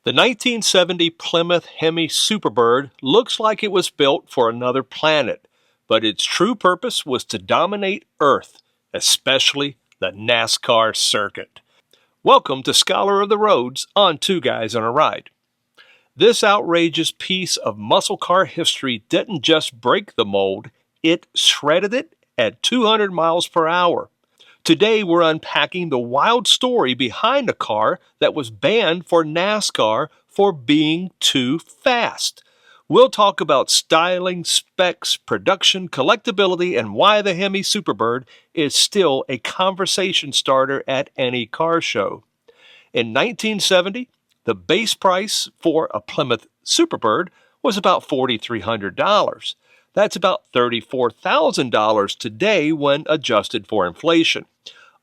The 1970 Plymouth HEMI Superbird looks like it was built for another planet, but its true purpose was to dominate Earth, especially the NASCAR circuit. Welcome to Scholar of the Roads on Two Guys on a Ride. This outrageous piece of muscle car history didn't just break the mold, it shredded it at 200 miles per hour. Today we're unpacking the wild story behind a car that was banned for NASCAR for being too fast. We'll talk about styling, specs, production, collectability, and why the HEMI Superbird is still a conversation starter at any car show. In 1970, the base price for a Plymouth Superbird was about $4,300. That's about $34,000 today when adjusted for inflation.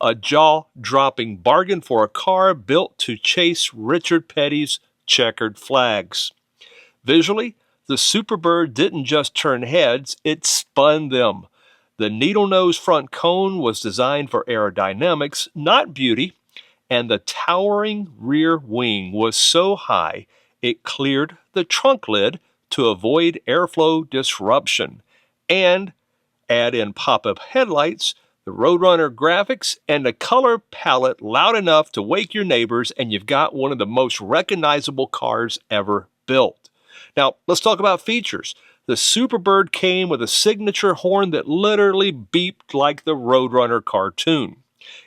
A jaw-dropping bargain for a car built to chase Richard Petty's checkered flags. Visually, the Superbird didn't just turn heads, it spun them. The needle-nose front cone was designed for aerodynamics, not beauty, and the towering rear wing was so high it cleared the trunk lid to avoid airflow disruption. And add in pop-up headlights, the Roadrunner graphics, and a color palette loud enough to wake your neighbors, and you've got one of the most recognizable cars ever built. Now, let's talk about features. The Superbird came with a signature horn that literally beeped like the Roadrunner cartoon.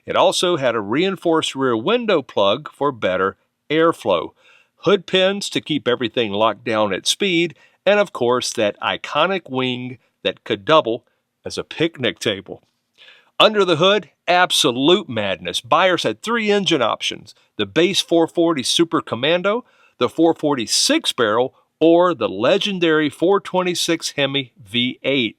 It also had a reinforced rear window plug for better airflow, hood pins to keep everything locked down at speed, and of course that iconic wing that could double as a picnic table. Under the hood, absolute madness. Buyers had three engine options: the base 440 Super Commando, the 446 barrel, or the legendary 426 HEMI V8.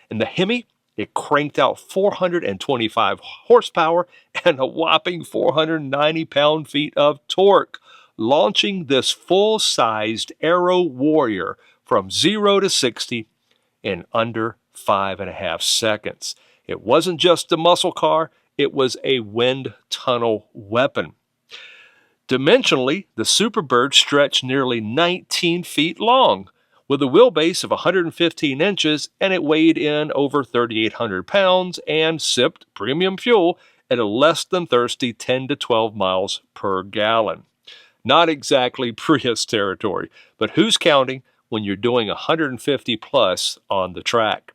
And the HEMI, it cranked out 425 horsepower and a whopping 490 pound-feet of torque, launching this full-sized aero warrior from 0 to 60 in under 5.5 seconds. It wasn't just a muscle car, it was a wind tunnel weapon. Dimensionally, the Superbird stretched nearly 19 feet long, with a wheelbase of 115 inches, and it weighed in over 3,800 pounds and sipped premium fuel at a less than thirsty 10 to 12 miles per gallon. Not exactly Prius territory, but who's counting when you're doing 150 plus on the track?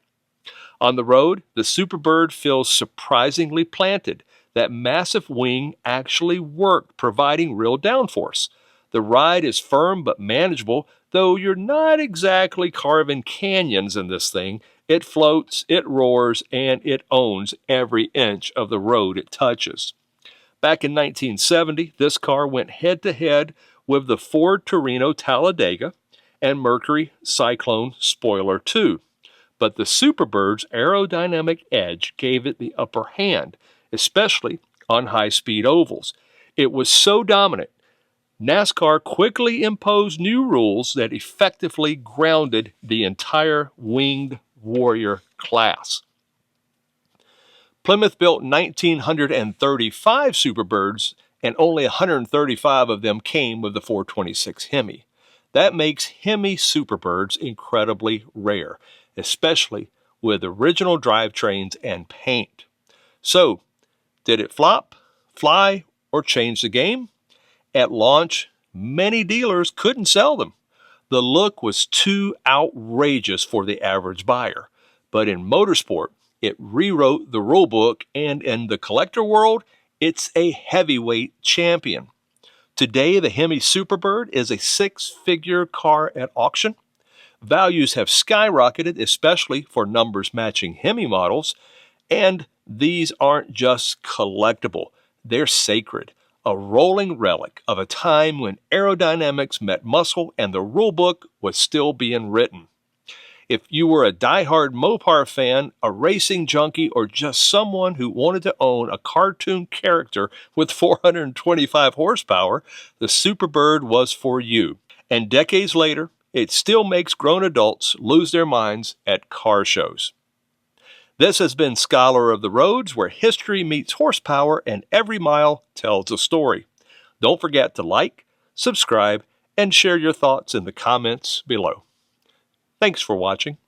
On the road, the Superbird feels surprisingly planted. That massive wing actually worked, providing real downforce. The ride is firm but manageable, though you're not exactly carving canyons in this thing. It floats, it roars, and it owns every inch of the road it touches. Back in 1970, this car went head-to-head with the Ford Torino Talladega and Mercury Cyclone Spoiler 2. But the Superbird's aerodynamic edge gave it the upper hand, especially on high-speed ovals. It was so dominant, NASCAR quickly imposed new rules that effectively grounded the entire winged warrior class. Plymouth built 1,935 Superbirds, and only 135 of them came with the 426 HEMI. That makes HEMI Superbirds incredibly rare, especially with original drivetrains and paint. So, did it flop, fly, or change the game? At launch, many dealers couldn't sell them. The look was too outrageous for the average buyer. But in motorsport, it rewrote the rulebook, and in the collector world, it's a heavyweight champion. Today, the HEMI Superbird is a six-figure car at auction. Values have skyrocketed, especially for numbers-matching HEMI models, and these aren't just collectible, they're sacred, a rolling relic of a time when aerodynamics met muscle and the rulebook was still being written. If you were a diehard Mopar fan, a racing junkie, or just someone who wanted to own a cartoon character with 425 horsepower, the Superbird was for you. And decades later, it still makes grown adults lose their minds at car shows. This has been Scholar of the Roads, where history meets horsepower and every mile tells a story. Don't forget to like, subscribe, and share your thoughts in the comments below. Thanks for watching.